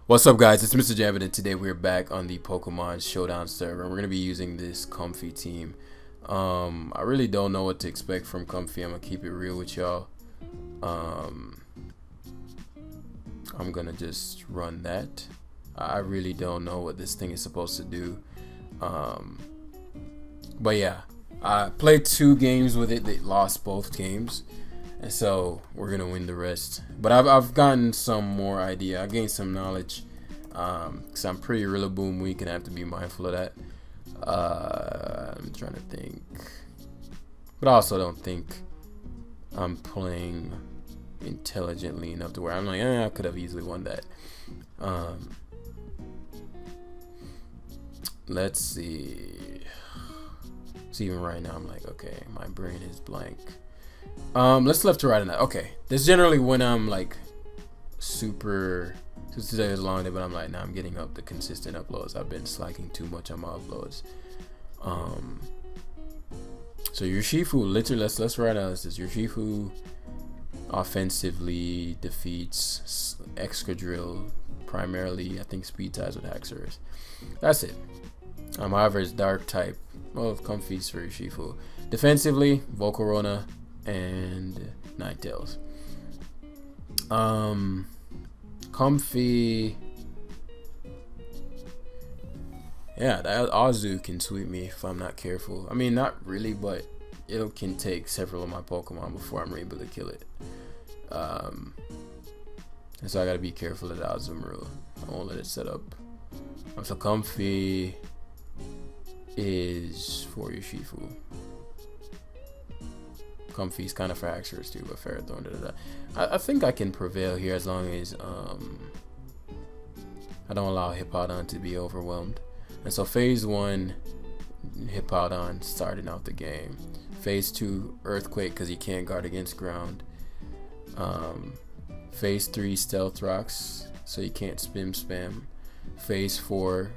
What's up, guys? It's Mrjamvad, and today we're back on the Pokemon Showdown server, and we're gonna be using this Comfey team. I really don't know what to expect from Comfey. I'm gonna keep it real with y'all. I'm gonna just run that. I really don't know what this thing is supposed to do. But yeah, I played 2 games with it. They lost both games, and so we're gonna win the rest. But I've gotten some more idea. I gained some knowledge, because I'm pretty Rillaboom weak and I have to be mindful of that. I'm trying to think, but I also don't think I'm playing intelligently enough to where I'm like, I could have easily won that. Let's see. So even right now, I'm like, okay, my brain is blank. Let's left to right on that. Okay, this generally when I'm like super. Since today was a long day, but I'm like, nah, I'm getting up the consistent uploads. I've been slacking too much on my uploads. So your Shifu, literally, let's write out this. Your Shifu offensively defeats Excadrill, primarily, I think, speed ties with Haxorus. That's it. However, it's dark type. Well, Comfey's for your Shifu. Defensively, Volcarona and Ninetales. Comfey. Yeah, that Azu can sweep me if I'm not careful. I mean, not really, but it can take several of my Pokemon before I'm able to kill it. And so I gotta be careful of the Azumarill. I won't let it set up. So Comfey is for your Shifu. Comfey's kind of for Haxorus too, but Ferrothorn. I think I can prevail here as long as I don't allow Hippowdon to be overwhelmed. And so phase 1, Hippowdon starting out the game. Phase 2, Earthquake, because he can't guard against ground. Phase 3, Stealth Rocks, so he can't spam. Phase 4,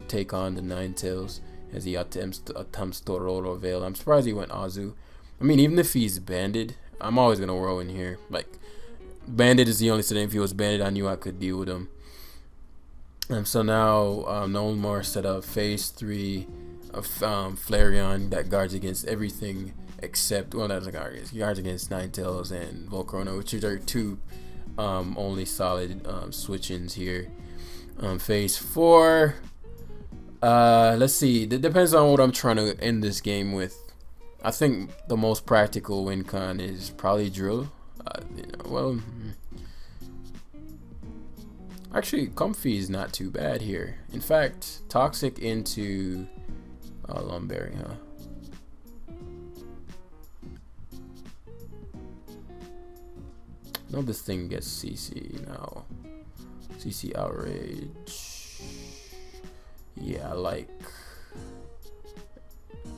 take on the Ninetales as he attempts Tororo Veil. I'm surprised he went Azu. I mean, even if he's banded, I'm always gonna whirl in here. Like, banded is the only setting. If he was banded, I knew I could deal with him. So now, no more setup. Phase 3 of Flareon that guards against everything except, well, that's a guard. He guards against Ninetales and Volcarona, which are 2 only solid switch-ins here. Phase 4. Let's see. It depends on what I'm trying to end this game with. I think the most practical win con is probably Drill. Actually, Comfey is not too bad here. In fact, Toxic into Lumberry, huh? I know this thing gets CC now. CC Outrage. Yeah, I like.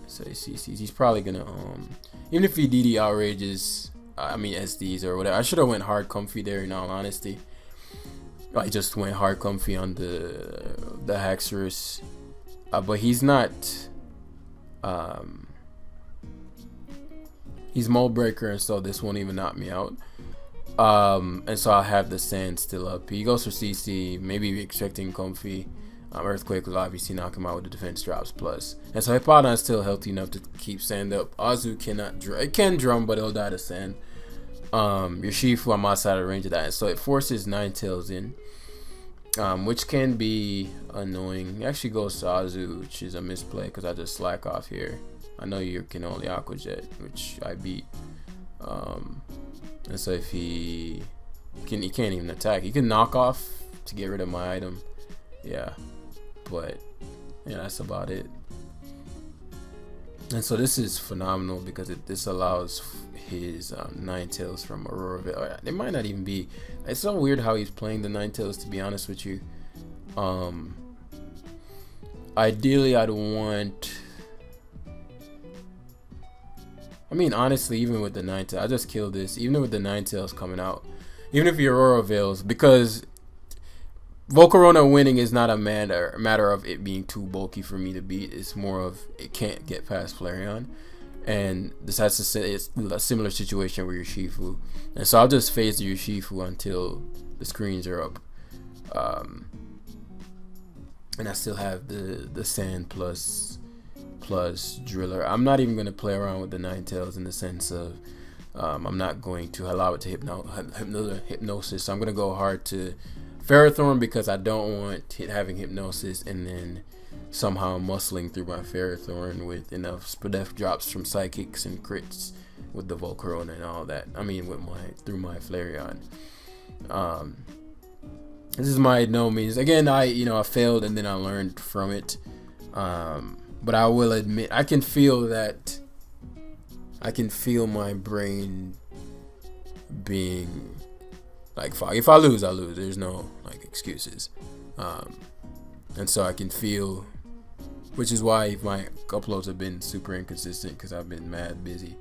Say CCs. He's probably gonna even if he DD outrages, I mean SDs or whatever. I should have went hard Comfey there in all honesty. I just went hard Comfey on the Haxorus, but he's not. He's Mold Breaker, and so this won't even knock me out. And so I'll have the Sand still up. He goes for CC, maybe expecting Comfey. Earthquake will obviously knock him out with the defense drops plus. And so Hippowdon is still healthy enough to keep sand up. Azu cannot drum. It can drum, but it'll die to sand. Your Shifu, I'm outside of range of that. And so it forces Ninetales in, which can be annoying. It actually goes to Azu, which is a misplay because I just slack off here. I know you can only Aqua Jet, which I beat. And so if he can't even attack. He can knock off to get rid of my item. Yeah. But yeah, that's about it. And so this is phenomenal because this allows his Ninetales from Aurora. It might not even be. It's so weird how he's playing the Ninetales, to be honest with you. Ideally, I'd want. I mean, honestly, even with the Ninetales, I just killed this. Even with the Ninetales coming out, even if your Aurora Veils, because Volcarona winning is not a matter of it being too bulky for me to beat. It's more of it can't get past Flareon. And this has to say it's a similar situation with your Shifu. And so I'll just phase your Shifu until the screens are up. And I still have the Sand plus Driller. I'm not even going to play around with the Ninetales in the sense of I'm not going to allow it to hypnosis. So I'm going to go hard to Ferrothorn because I don't want having hypnosis and then somehow muscling through my Ferrothorn with enough Spadef drops from psychics and crits with the Volcarona and all that. I mean, through my Flareon. This is my no means. Again, I failed and then I learned from it. But I will admit, I can feel my brain being like foggy. If I lose, I lose. There's no like excuses. And so I can feel, which is why my uploads have been super inconsistent because I've been mad busy.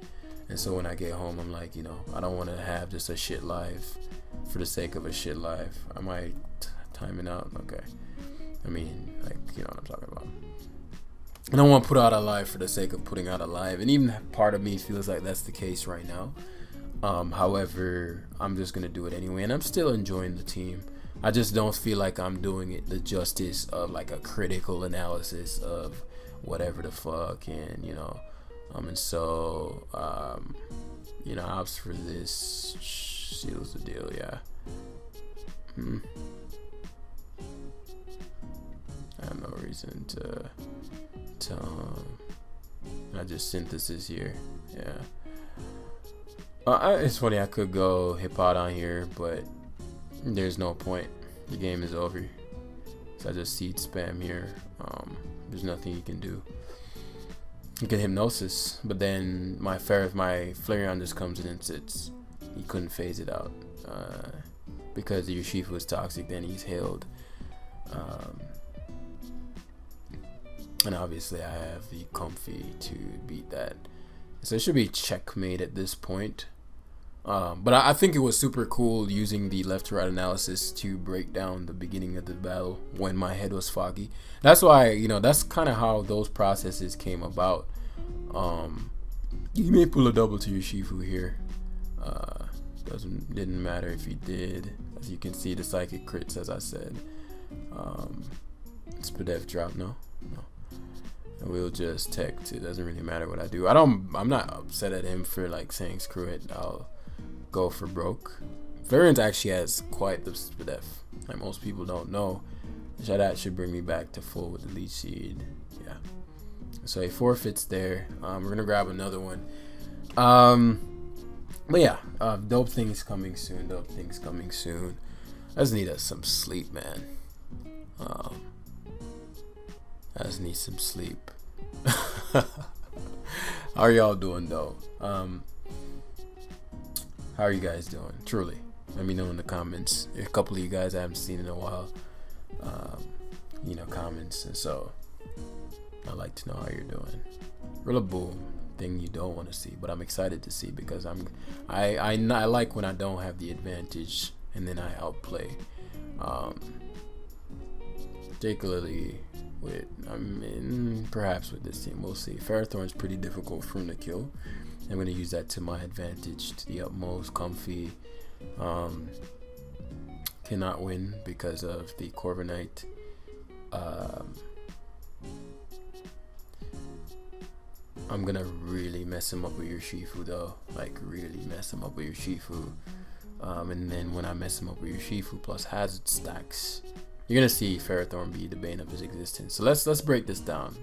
And so when I get home, I'm like, I don't want to have just a shit life for the sake of a shit life. I might time it out. Okay. I mean, like, you know what I'm talking about. I don't want to put out a live for the sake of putting out a live. And even part of me feels like that's the case right now. However, I'm just going to do it anyway. And I'm still enjoying the team. I just don't feel like I'm doing it the justice of like a critical analysis of whatever the fuck. And, and so, ops for this seals the deal. Yeah. I have no reason to I just synthesis here. Yeah. It's funny, I could go Hippodon here, but there's no point. The game is over. So I just seed spam here. There's nothing you can do. You can hypnosis, but then my Flareon just comes in and sits. He couldn't phase it out. Because the Urshifu is toxic, then he's healed. And obviously I have the Comfey to beat that. So it should be checkmate at this point. But I think it was super cool using the left to right analysis to break down the beginning of the battle when my head was foggy. That's why, that's kind of how those processes came about. You may pull a double to your Shifu here. Didn't matter if he did. As you can see, the psychic crits, as I said. Spadef drop, no. And we'll just tech. It doesn't really matter what I do. I'm not upset at him for like saying screw it. I'll go for broke. Variant actually has quite the Spadef. Like most people don't know. That should bring me back to full with the Leech Seed. Yeah. So he forfeits there. We're gonna grab another one. But yeah, dope things coming soon. I just need some sleep, man. I just need some sleep. How are y'all doing though? How are you guys doing? Truly, let me know in the comments. There's a couple of you guys I haven't seen in a while. Comments, and so I'd like to know how you're doing. Rillaboom, thing you don't want to see, but I'm excited to see because I like when I don't have the advantage and then I outplay. Particularly perhaps with this team, we'll see. Ferrothorn's pretty difficult for him to kill. I'm going to use that to my advantage to the utmost. Comfey cannot win because of the Corviknight. I'm going to really mess him up with your Shifu though. Like really mess him up with your Shifu. And then when I mess him up with your Shifu plus hazard stacks, you're gonna see Ferrothorn be the bane of his existence. So let's break this down.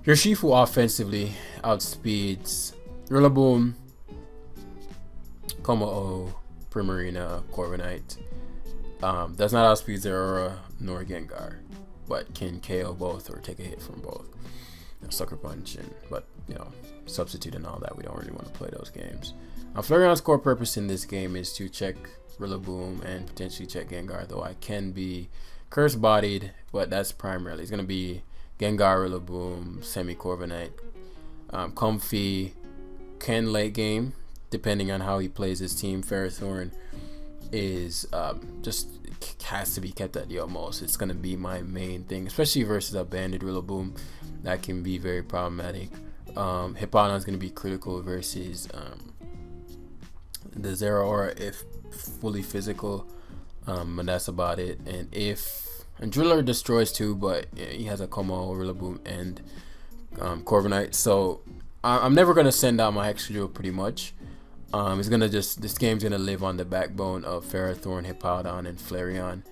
Your Shifu offensively outspeeds Rillaboom, Como-O, Primarina, Corviknight. Does not outspeed Zeraora nor Gengar, but can KO both or take a hit from both. Sucker Punch but substitute and all that. We don't really want to play those games. Flareon's core purpose in this game is to check Rillaboom and potentially check Gengar, though I can be curse bodied, but that's primarily it's gonna be Gengar, Rillaboom, Corviknight. Comfey can late game depending on how he plays his team. Ferrothorn is just has to be kept at the utmost. It's gonna be my main thing, especially versus a banded Rillaboom. That can be very problematic. Hippodon is gonna be critical versus the Zeraora if fully physical, and that's about it. And if And Driller destroys too, but he has a Como, Rillaboom, and Corviknight. So I'm never gonna send out my extra drill pretty much. It's gonna this game's gonna live on the backbone of Ferrothorn, Hippowdon, and Flareon,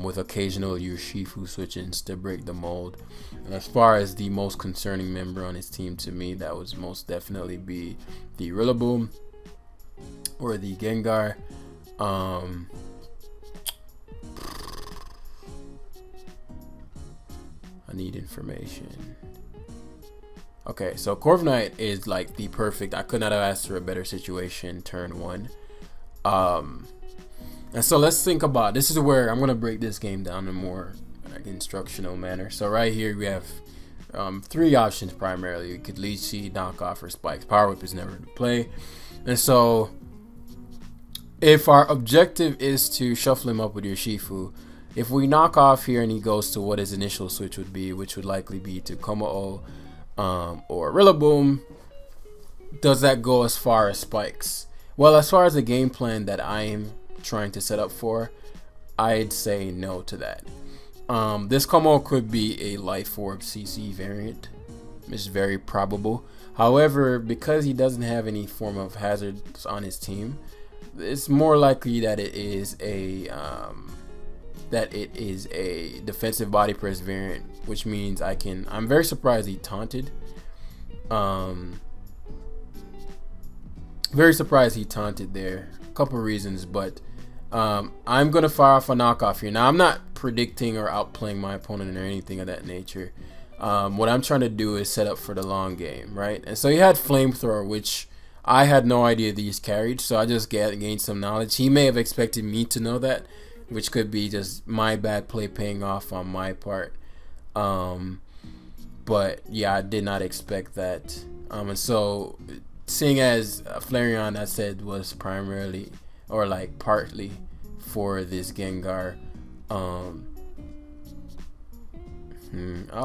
with occasional Urshifu switch-ins to break the mold. And as far as the most concerning member on his team to me, that would most definitely be the Rillaboom or the Gengar. I need information. Okay, so Corviknight is like the perfect. I could not have asked for a better situation turn 1. And so let's think about, this is where I'm gonna break this game down in more like instructional manner. So right here we have 3 options primarily. You could Leech Seed, Knock Off, or Spikes. Power Whip is never in play. And so if our objective is to shuffle him up with your Shifu, if we knock off here and he goes to what his initial switch would be, which would likely be to Como or Rillaboom, does that go as far as Spikes? Well, as far as the game plan that I am trying to set up for, I'd say no to that. This Como could be a Life Orb CC variant. It's very probable. However, because he doesn't have any form of hazards on his team, it's more likely that it is a defensive body press variant, which means I'm very surprised he taunted. Very surprised he taunted there. A couple reasons, but I'm gonna fire off a knockoff here. Now I'm not predicting or outplaying my opponent or anything of that nature. What I'm trying to do is set up for the long game, right? And so he had Flamethrower, which I had no idea these carried, so I just gained some knowledge. He may have expected me to know that, which could be just my bad play paying off on my part. But yeah, I did not expect that. And so seeing as Flareon, I said, was primarily or like partly for this Gengar, I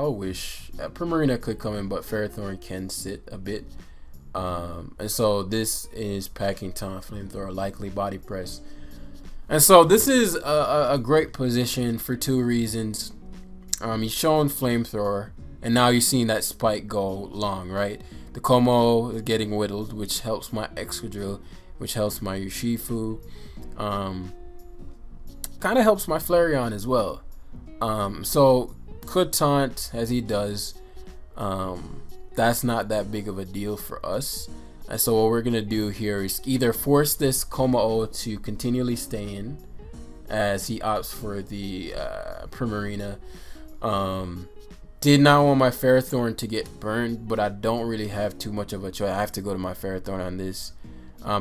wish Primarina could come in, but Ferrothorn can sit a bit. And so this is packing Taunt, Flamethrower, likely Body Press. And so this is a great position for 2 reasons. He's showing Flamethrower, and now you're seeing that Spike go long, right? The Como is getting whittled, which helps my Excadrill, which helps my Urshifu. Kind of helps my Flareon as well. So could taunt as he does. That's not that big of a deal for us. And so what we're gonna do here is either force this Como to continually stay in as he opts for the Primarina. Did not want my Ferrothorn to get burned, but I don't really have too much of a choice. I have to go to my Ferrothorn on this.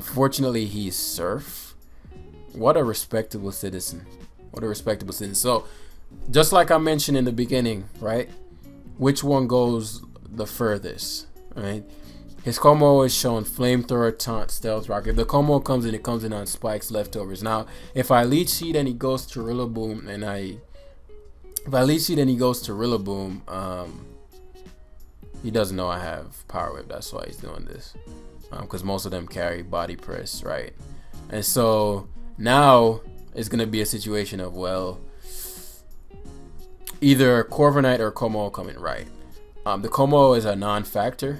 Fortunately, he's Surf. What a respectable citizen. What a respectable citizen. So, just like I mentioned in the beginning, right? Which one goes the furthest, right? His Como is showing Flamethrower, Taunt, Stealth Rock. If the Como comes in, it comes in on Spikes, Leftovers. Now, if I Leech Seed and he goes to Rillaboom, he doesn't know I have Power Whip. That's why he's doing this. Because most of them carry Body Press, right? And so now it's going to be a situation of, well, either Corviknight or Como coming right. The Como is a non-factor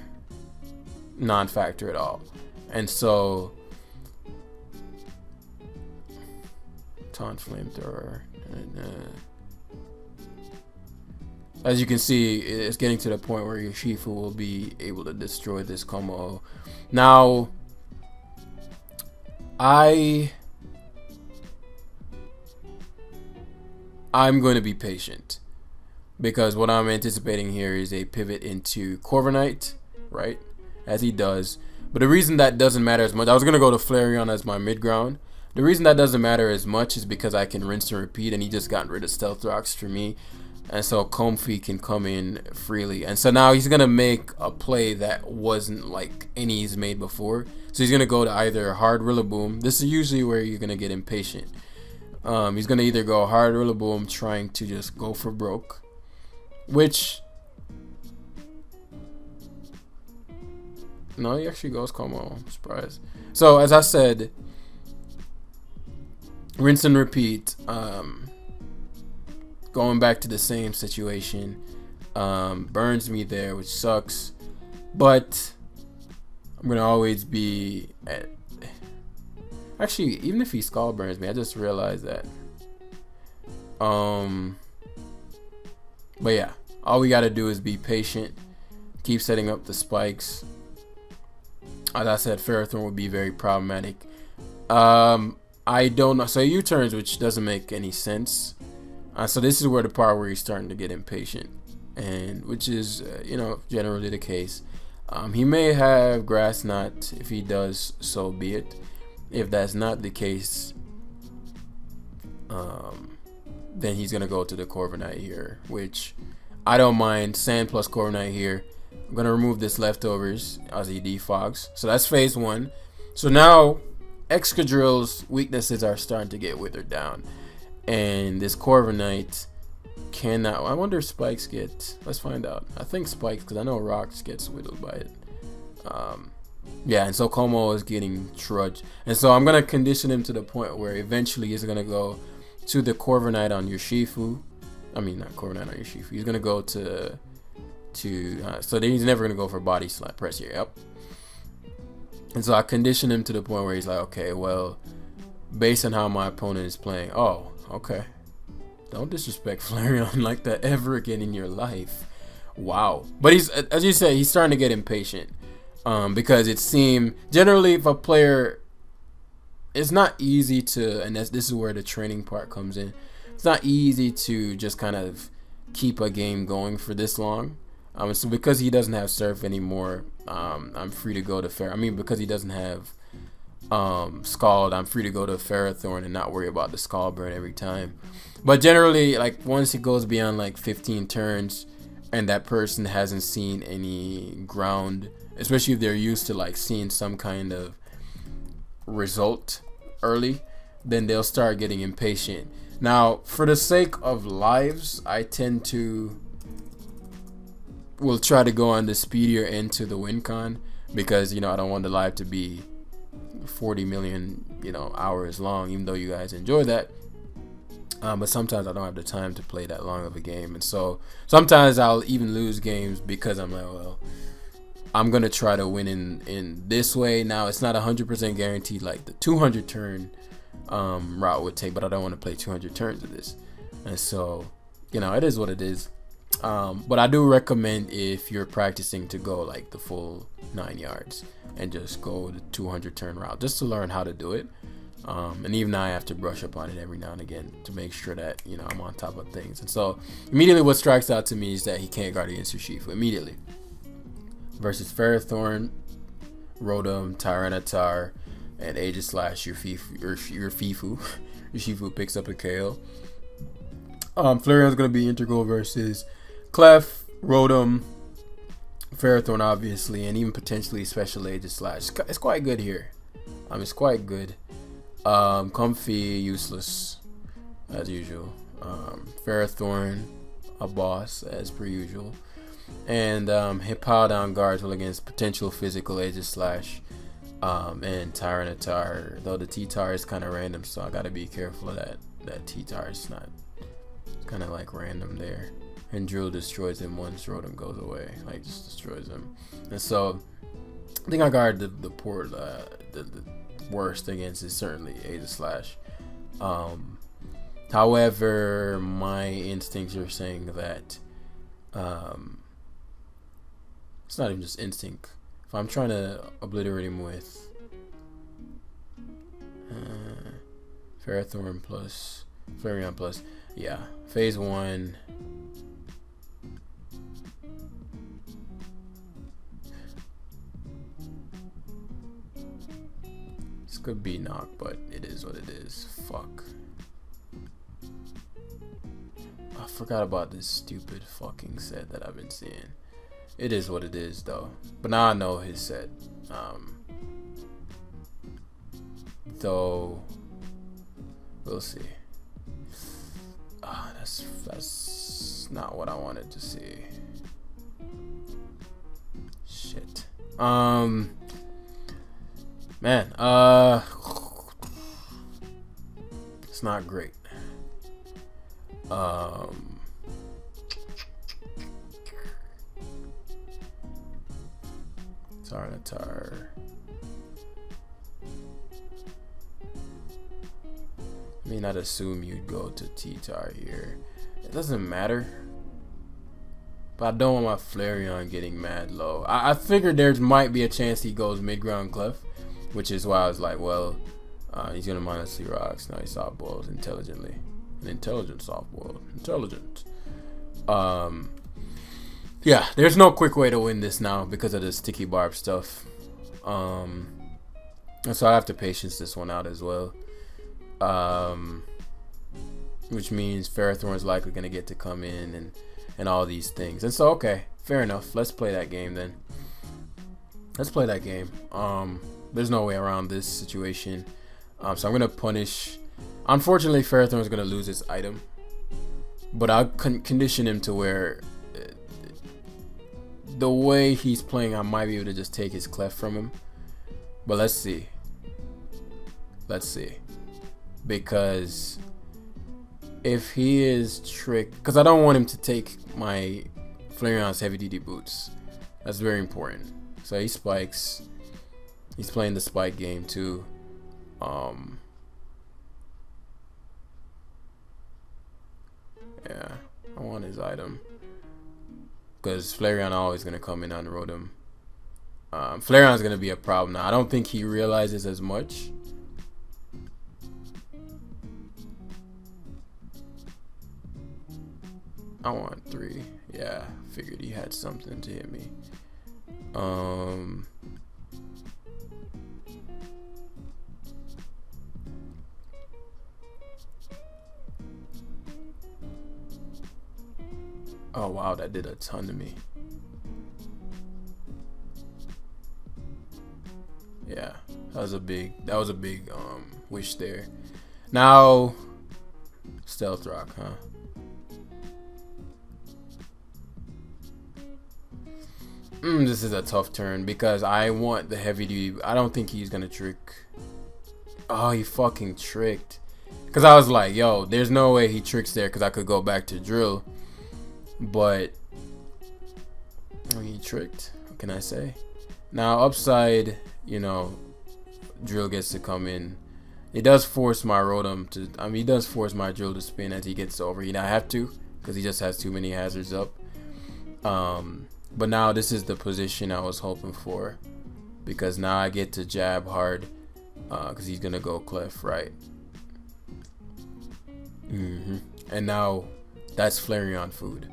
at all. And so Taunt, Flamethrower, as you can see, it's getting to the point where Urshifu will be able to destroy this Como. Now, I'm going to be patient, because what I'm anticipating here is a pivot into Corviknight, right, as he does. But the reason that doesn't matter as much, I was going to go to Flareon as my mid-ground. The reason that doesn't matter as much is because I can rinse and repeat, and he just got rid of Stealth Rocks for me. And so Comfey can come in freely. And so now he's going to make a play that wasn't like any he's made before. So he's going to go to either hard Rillaboom. This is usually where you're going to get impatient. He's going to either go hard Rillaboom, trying to just go for broke, which, no, he actually goes Como. I'm surprised. So as I said, rinse and repeat. going back to the same situation. Burns me there, which sucks. But I'm gonna always be at. Actually, even if he skull burns me, I just realized that. But yeah, all we gotta do is be patient, keep setting up the spikes. As I said, Ferrothorn would be very problematic. I don't know. So U-turns, which doesn't make any sense. So this is where the part where he's starting to get impatient, and which is generally the case. He may have Grass Knot. If he does, so be it. If that's not the case, then he's gonna go to the Corviknight here, which I don't mind. Sand plus Corviknight here. I'm gonna remove this leftovers as he defogs. So that's phase one. So now Excadrill's weaknesses are starting to get withered down, and this Corviknight cannot. I wonder if Spikes get. Let's find out. I think Spikes, because I know Rocks gets whittled by it. Yeah, and so Como is getting trudged, and so I'm gonna condition him to the point where eventually he's gonna go to the Corviknight on Urshifu. I mean, not Corviknight on Urshifu. He's gonna go to so then he's never gonna go for Body Slap. Press here, yep. And so I condition him to the point where he's like, okay, well, based on how my opponent is playing, oh, okay, don't disrespect Flareon like that ever again in your life. Wow. But he's, as you say, he's starting to get impatient. Because it seemed generally if a player, it's not easy to, and this is where the training part comes in. It's not easy to just kind of keep a game going for this long. So because he doesn't have Surf anymore, I'm free to go to because he doesn't have Scald, I'm free to go to Ferrothorn and not worry about the Scald burn every time. But generally, like once it goes beyond like 15 turns, and that person hasn't seen any ground, especially if they're used to like seeing some kind of result early, then they'll start getting impatient. Now, for the sake of lives, I tend to will try to go on the speedier end to the win con, because I don't want the live to be 40 million hours long, even though you guys enjoy that. But sometimes I don't have the time to play that long of a game, and so sometimes I'll even lose games because I'm like, well, I'm gonna try to win in this way. Now it's not 100% guaranteed like the 200 turn route would take, but I don't want to play 200 turns of this, and so it is what it is. But I do recommend, if you're practicing, to go like the full 9 yards and just go the 200 turn route just to learn how to do it. And even I have to brush up on it every now and again to make sure that I'm on top of things. And so immediately what strikes out to me is that he can't guard against Urshifu immediately. Versus Ferrothorn, Rotom, Tyranitar, and Aegislash, Urshifu. Urshifu picks up a KO. Flareon's going to be integral versus Clef, Rotom, Ferrothorn obviously, and even potentially Special Aegislash. It's quite good here. It's quite good. Comfey, useless as usual. Ferrothorn, a boss as per usual. And Hippowdon guards will against potential physical Aegislash, and Tyranitar, though the T-Tar is kind of random, so I gotta be careful of that T-Tar is not kind of like random there. And Drill destroys him once Rotom goes away, like just destroys him. And so I think I guard the worst against is certainly Aegislash. However, my instincts are saying that it's not even just instinct. If I'm trying to obliterate him with Ferrothorn plus Flareon plus, yeah, phase one. This could be knock, but it is what it is. Fuck. I forgot about this stupid fucking set that I've been seeing. It is what it is, though. But now I know his set. Though we'll see. That's not what I wanted to see. Shit. Man, it's not great. Um, Tarnatar. I mean, I'd assume you'd go to T-Tar here. It doesn't matter. But I don't want my Flareon getting mad low. I figured there might be a chance he goes mid-ground Clef, which is why I was like, well, he's gonna mindlessly rocks. Now he soft boils intelligently. An intelligent soft boil. Intelligent. Yeah, there's no quick way to win this now because of the sticky barb stuff. And so I have to patience this one out as well. Which means Ferrothorn is likely going to get to come in and all these things. And so, okay, fair enough. Let's play that game then. Let's play that game. There's no way around this situation. So I'm going to punish. Unfortunately, Ferrothorn is going to lose its item. But I'll condition him to where the way he's playing, I might be able to just take his Clef from him. But let's see. Let's see. Because if he is tricked, because I don't want him to take my Flareon's heavy duty boots. That's very important. So he spikes. He's playing the spike game too. Yeah, I want his item because Flareon always gonna come in on Rotom. Flareon's gonna be a problem now. I don't think he realizes as much. I want 3. Yeah, figured he had something to hit me. Oh wow, that did a ton to me. Yeah, that was a big wish there. Now Stealth Rock, huh? This is a tough turn because I want the heavy duty. I don't think he's gonna trick. Oh, he fucking tricked. Cause I was like, yo, there's no way he tricks there because I could go back to drill. But he tricked. What can I say? Now upside, you know, drill gets to come in. It does force my Rotom to. I mean, he does force my drill to spin as he gets over. I have to because he just has too many hazards up. But now this is the position I was hoping for, because now I get to jab hard, because he's gonna go Clef, right? And now that's Flareon food,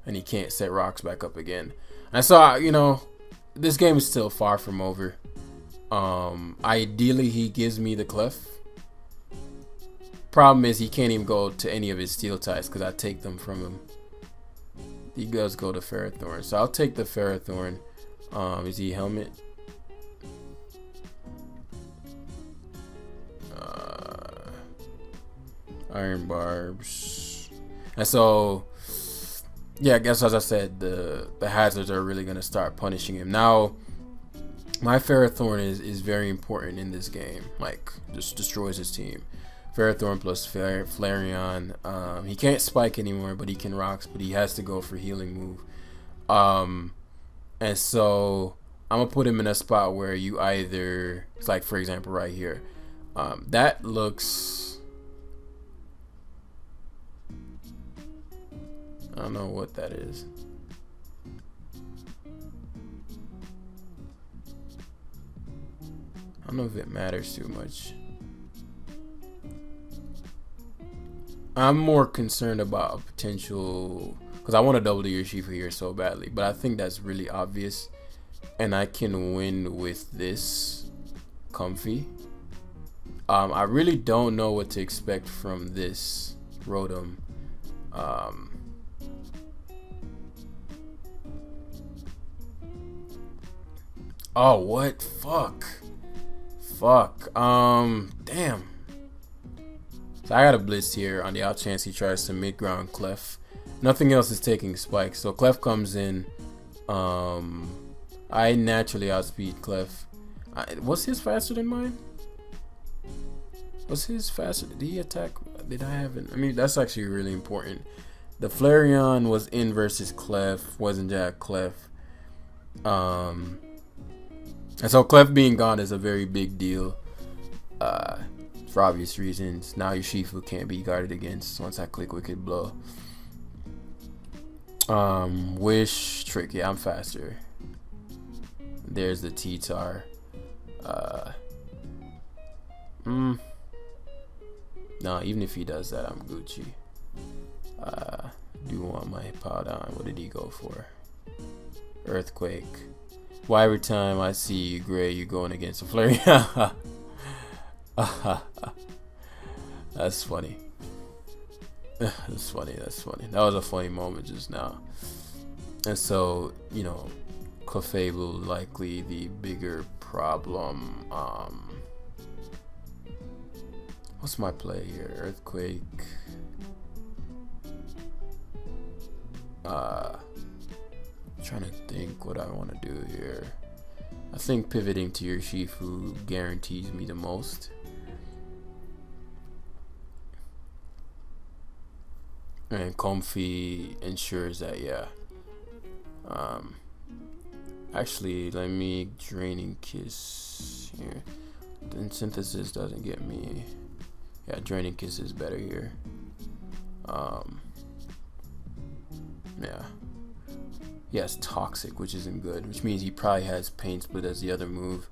and he can't set rocks back up again. And so, you know, this game is still far from over. Ideally, he gives me the Clef. Problem is, he can't even go to any of his steel types because I take them from him. He does go to Ferrothorn, so I'll take the Ferrothorn. Is he helmet? Iron barbs. And so, yeah, I guess as I said, the hazards are really gonna start punishing him. Now, my Ferrothorn is very important in this game. Like, just destroys his team. Ferrothorn plus Flareon. He can't spike anymore, but he can rocks, but he has to go for healing move. And so I'm gonna put him in a spot where you either, it's like for example right here, that looks, I don't know what that is. I don't know if it matters too much. I'm more concerned about a potential, because I want to double the Urshifu here so badly, but I think that's really obvious, and I can win with this Comfey. I really don't know what to expect from this Rotom. Oh, what? Fuck. Damn. So I got a blitz here on the off chance he tries to mid-ground Clef. Nothing else is taking spikes, so Clef comes in. I naturally outspeed Clef. Was his faster than mine? Was his faster? Did he attack? did I have it? I mean, that's actually really important. The Flareon was in versus Clef, wasn't Jack Clef. And so Clef being gone is a very big deal. For obvious reasons. Now your Shifu can't be guarded against once I click Wicked Blow. Wish, Trick. Yeah, I'm faster. There's the T-Tar. No, even if he does that, I'm Gucci. Do want my Powder. What did he go for? Earthquake. Why every time I see you, Gray, you're going against a Flareon? That's funny. That's funny. That was a funny moment just now. And so, you know, Comfey will likely the bigger problem. What's my play here? Earthquake. Trying to think what I want to do here. I think pivoting to your Shifu guarantees me the most. And Comfey ensures that, yeah. Actually, let me Draining Kiss here. Then Synthesis doesn't get me. Yeah, Draining Kiss is better here. Yeah. He has Toxic, which isn't good, which means he probably has Pain Split as the other move.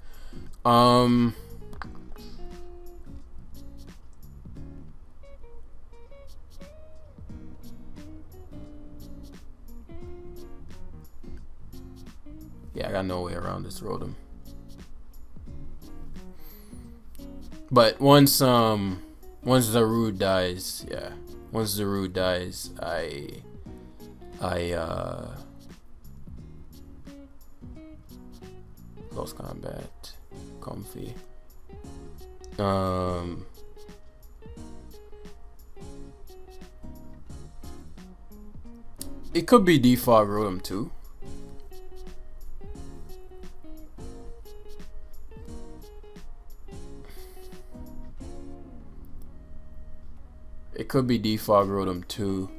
Yeah, I got no way around this Rotom. But once Zarude dies, yeah. Once Zarude dies, I Close Combat, Comfey. It could be Defog Rotom too. It could be Defog Rotom too.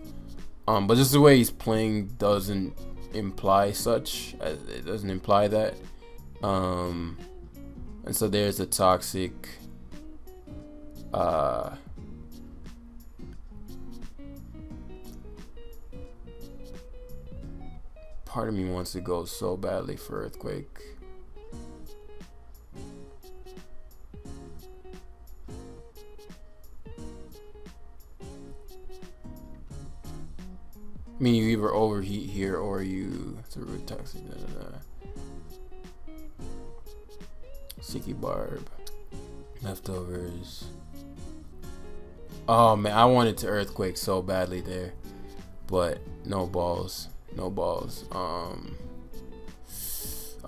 But just the way he's playing doesn't imply such. It doesn't imply that. And so there's a Toxic. Part of me wants to go so badly for Earthquake. I mean, you either overheat here or you Zarude Toxic. Sticky Barb. Leftovers. Oh man, I wanted to Earthquake so badly there, but no balls. No balls. I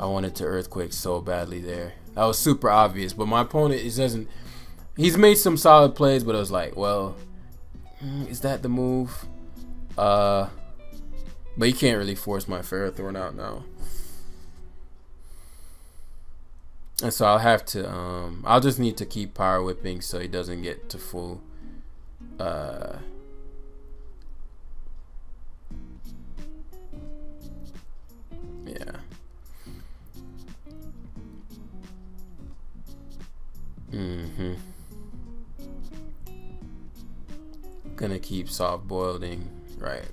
wanted to Earthquake so badly there. That was super obvious, but my opponent he's made some solid plays, but it was like, well, is that the move? But you can't really force my Ferrothorn out now. And so I'll have to I'll just need to keep Power Whipping so he doesn't get to full yeah. Gonna keep soft boiling, right?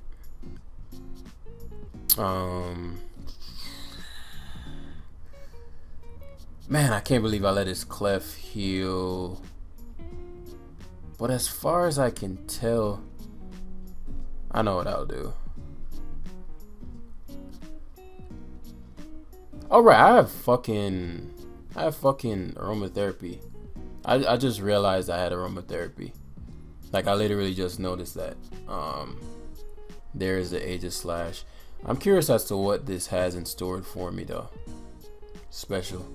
Man, I can't believe I let his Clef heal. But as far as I can tell, I know what I'll do. Alright, I have fucking aromatherapy. I just realized I had aromatherapy. Like, I literally just noticed that. There is the Aegis Slash. I'm curious as to what this has in store for me though. Special.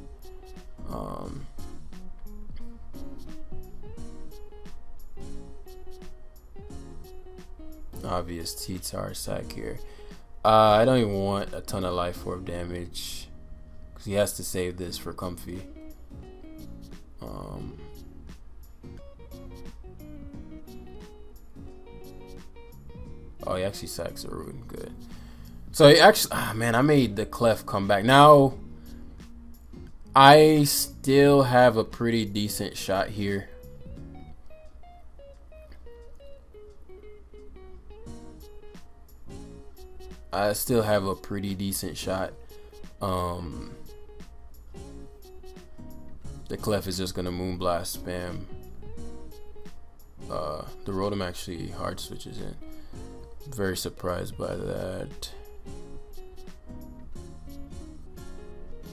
Obvious T-Tar sack here. I don't even want a ton of Life Orb damage because he has to save this for Comfey. Oh, he actually sacks a rune. Good. So he actually, man, I made the Clef come back. Now, I still have a pretty decent shot here. I still have a pretty decent shot. The Clef is just gonna Moonblast spam. The Rotom actually hard switches in. Very surprised by that.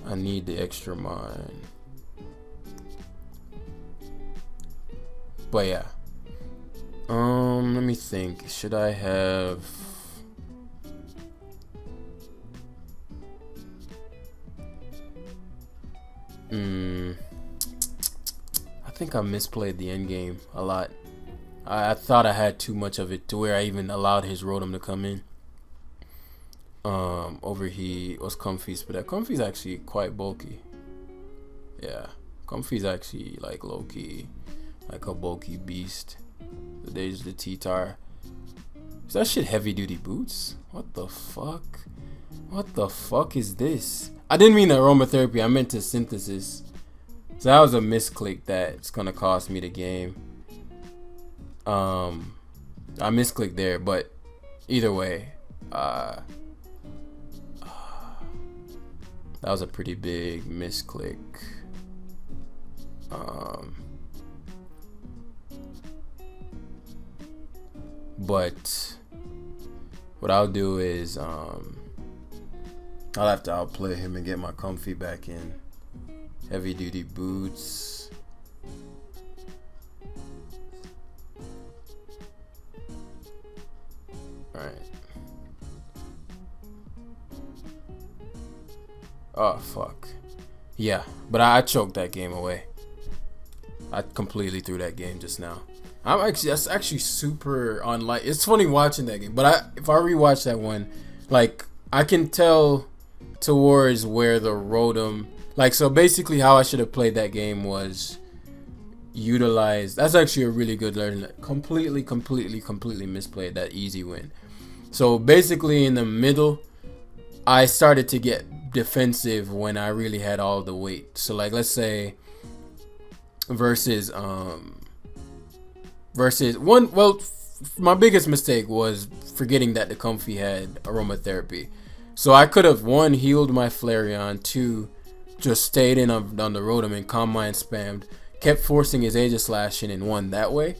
I need the extra mine. But yeah. Let me think. Should I have I think I misplayed the end game a lot. I thought I had too much of it to where I even allowed his Rotom to come in. Over he was Comfey's, but that Comfey's actually quite bulky. Yeah, Comfey's actually like low-key, like a bulky beast. There's the T-Tar. Is that shit heavy duty boots? What the fuck? What the fuck is this? I didn't mean aromatherapy, I meant to synthesis. So that was a misclick that's gonna cost me the game. I misclicked there, but either way, that was a pretty big misclick. But what I'll do is I'll have to outplay him and get my Comfey back in. Heavy duty boots. Alright. Oh fuck. Yeah, but I choked that game away. I completely threw that game just now. That's actually super unlike. It's funny watching that game, but if I rewatch that one, like I can tell towards where the Rotom, like, so basically how I should have played that game was utilize. That's actually a really good learning. Completely misplayed that easy win. So basically in the middle, I started to get defensive when I really had all the weight. So like let's say versus one, well, my biggest mistake was forgetting that the Comfey had aromatherapy. So I could have, one, healed my Flareon, two, just stayed in on the Rotom and Calm Mind spammed, kept forcing his Aegislash in and won that way.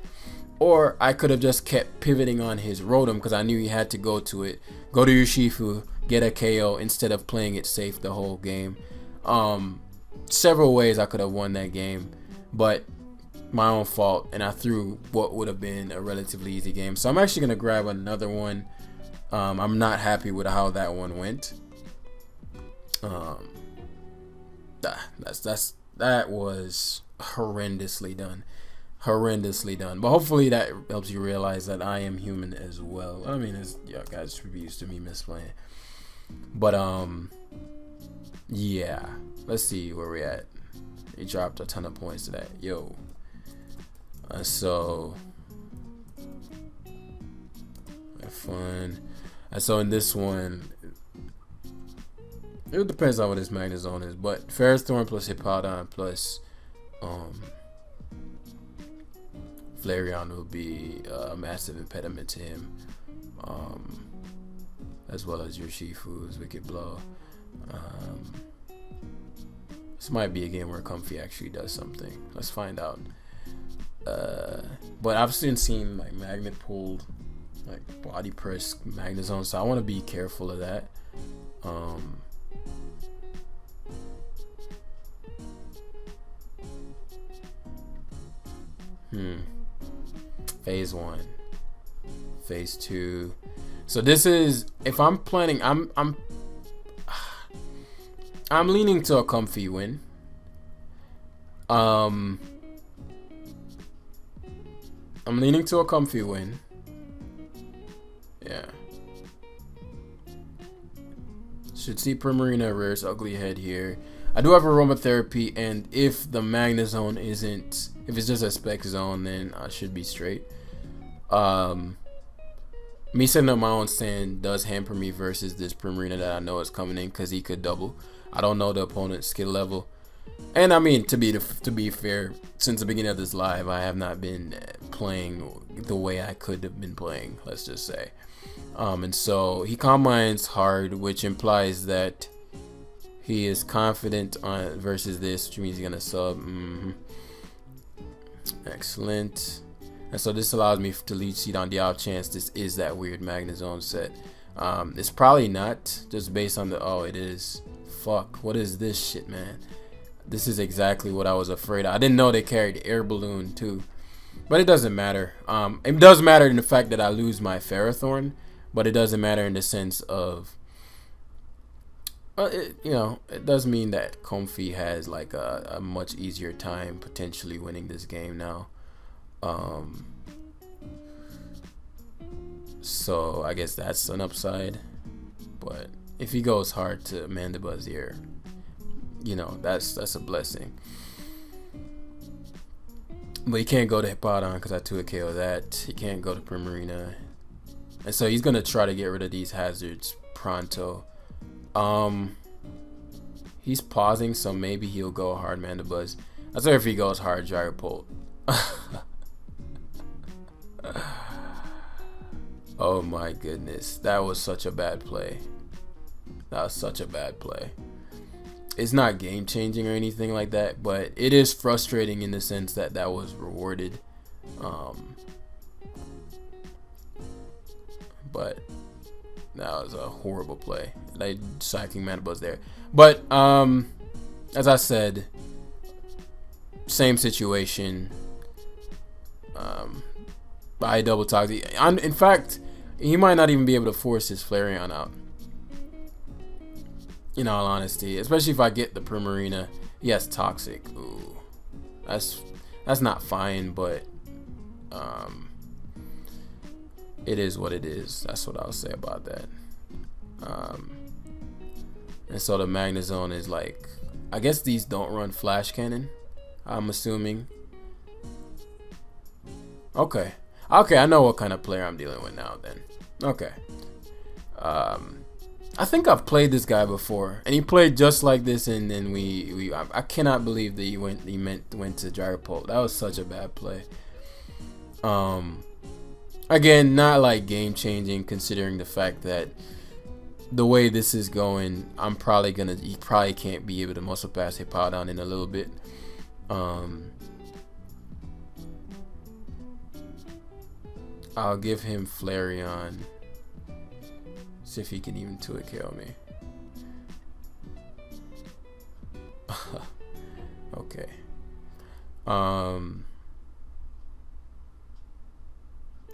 Or I could have just kept pivoting on his Rotom because I knew he had to go to it, go to Urshifu, get a KO instead of playing it safe the whole game. Several ways I could have won that game, but my own fault, and I threw what would have been a relatively easy game. So I'm actually gonna grab another one. I'm not happy with how that one went. That was horrendously done. But hopefully that helps you realize that I am human as well. I mean, yeah, guys should be used to me misplaying. But yeah, let's see where we're at. He dropped a ton of points to that. Yo. So have fun. So in this one, it depends on what his Magnezone is, but Ferris Thorn plus Hippowdon plus Flareon will be a massive impediment to him, as well as Urshifu's Wicked Blow. This might be a game where Comfey actually does something. Let's find out. But I've seen like magnet pulled, like body press Magnezone, so I want to be careful of that. Phase 1, phase 2. So this is, if I'm planning, I'm leaning to a Comfey win. I'm leaning to a Comfey win. Yeah. Should see Primarina rears ugly head here. I do have aromatherapy, and if the Magnezone isn't, if it's just a spec zone, then I should be straight. Me setting up my own stand does hamper me versus this Primarina that I know is coming in, because he could double. I don't know the opponent's skill level. And I mean, to be fair, since the beginning of this live, I have not been playing the way I could have been playing, let's just say. And so he combines hard, which implies that he is confident on versus this, which means he's gonna sub. Excellent. And so this allows me to lead seed on the off chance this is that weird Magnezone set. It's probably not, just based on the, oh, it is. Fuck, what is this shit, man? This is exactly what I was afraid of. I didn't know they carried Air Balloon too, but it doesn't matter. It does matter in the fact that I lose my Ferrothorn, but it doesn't matter in the sense of, it does mean that Comfey has like a much easier time potentially winning this game now. So I guess that's an upside, but if he goes hard to Mandibuzz here, that's a blessing. But he can't go to Hippowdon because I 2 KO that. He can't go to Primarina, and so he's gonna try to get rid of these hazards pronto. He's pausing, so maybe he'll go hard Mandibuzz. I swear if he goes hard Dragapult. Oh my goodness, that was such a bad play. That was such a bad play. It's not game changing or anything like that, but it is frustrating in the sense that that was rewarded. But that was a horrible play. Like psyching Mandibuzz there. But as I said, same situation. I double toxic. In fact, he might not even be able to force his Flareon out. In all honesty, especially if I get the Primarina. Yes, toxic. Ooh, that's not fine, but it is what it is. That's what I'll say about that. And so the Magnezone is like, I guess these don't run Flash Cannon, I'm assuming. Okay, I know what kind of player I'm dealing with now then. Okay. I think I've played this guy before, and he played just like this, and then I cannot believe that he went to Dragapult. That was such a bad play. Again, not like game changing, considering the fact that the way this is going, he probably can't be able to muscle pass Hippowdon in a little bit. I'll give him Flareon. See if he can even 2 KO me. Okay.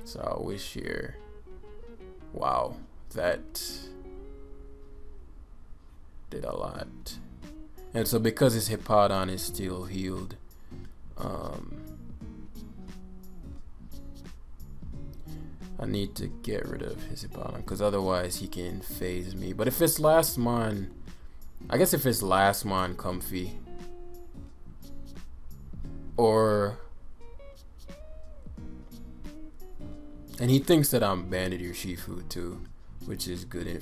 So I'll wish here. Wow, that did a lot. And so because his Hippowdon is still healed, I need to get rid of his Hippowdon because otherwise he can phase me. But if it's last mon, I guess if it's last mon Comfey, and he thinks that I'm Bandit or Shifu too, which is good. I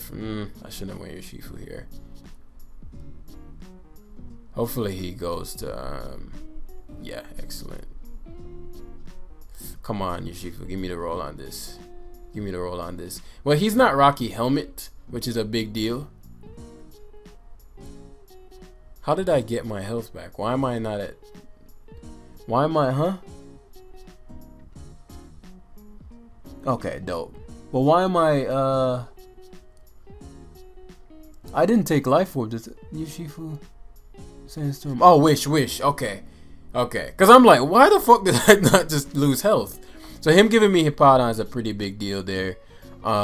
shouldn't have went your Shifu here. Hopefully he goes to yeah, excellent. Come on, Yoshifu, give me the roll on this. Give me the roll on this. Well, he's not Rocky Helmet, which is a big deal. How did I get my health back? Why am I not at... Why am I, huh? Okay, dope. Well, why am I, I didn't take Life Orb, just Yoshifu Sandstorm. Oh, Wish, okay. Okay, because I'm like, why the fuck did I not just lose health? So him giving me Hippowdon is a pretty big deal there.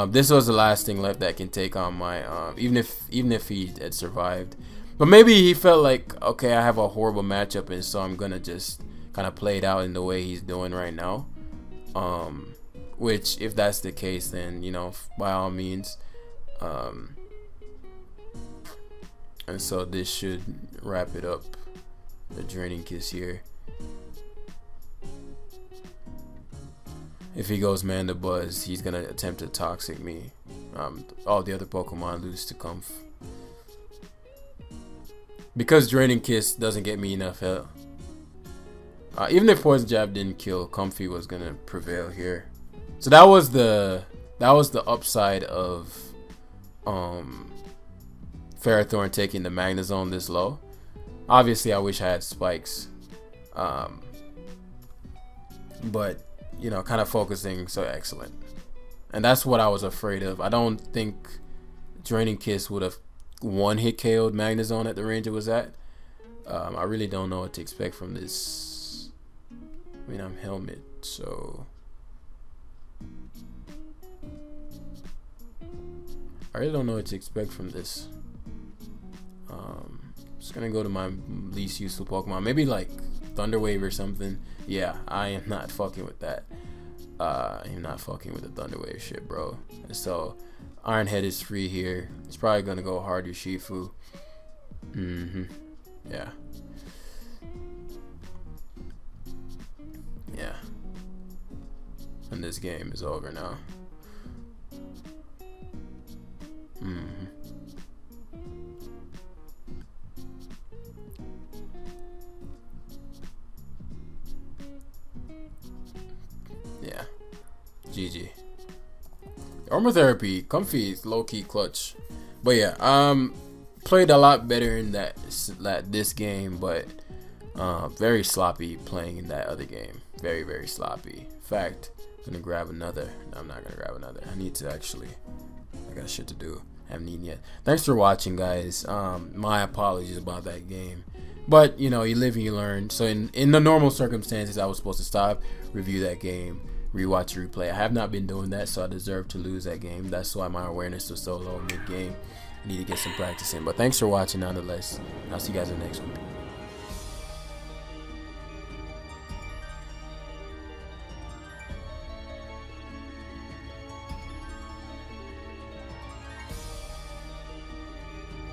This was the last thing left that can take on my, even if he had survived. But maybe he felt like, okay, I have a horrible matchup, and so I'm gonna just kind of play it out in the way he's doing right now. Which, if that's the case, then, you know, by all means. And so this should wrap it up. The Draining Kiss here. if he goes man to Buzz, he's gonna attempt to toxic me. All the other Pokemon lose to Comf. Because Draining Kiss doesn't get me enough health. Even if Poison Jab didn't kill, Comfey was gonna prevail here. So that was the upside of Ferrothorn taking the Magnezone this low. Obviously, I wish I had spikes, but you know, kind of focusing so excellent, and that's what I was afraid of. I don't think Draining Kiss would have one hit KO'd Magnezone at the range it was at. I really don't know what to expect from this. I mean, I'm Helmet, so I really don't know what to expect from this. Just gonna go to my least useful Pokemon, maybe like Thunder Wave or something. Yeah, I am not fucking with that. I am not fucking with the Thunder Wave shit, bro. So Iron Head is free here. It's probably gonna go hard Urshifu. Yeah. Yeah. And this game is over now. Yeah. GG. Aromatherapy, Comfey is low-key clutch. But yeah, played a lot better in this game, but very sloppy playing in that other game. Very, very sloppy. In fact, I'm gonna grab another. No, I'm not gonna grab another. I need to actually. I got shit to do. I haven't eaten yet. Thanks for watching, guys. My apologies about that game. But, you know, you live and you learn. So in the normal circumstances, I was supposed to stop, review that game, rewatch the replay. I have not been doing that, so I deserve to lose that game. That's why my awareness was so low mid-game. I need to get some practice in. But thanks for watching nonetheless. I'll see you guys in the next one.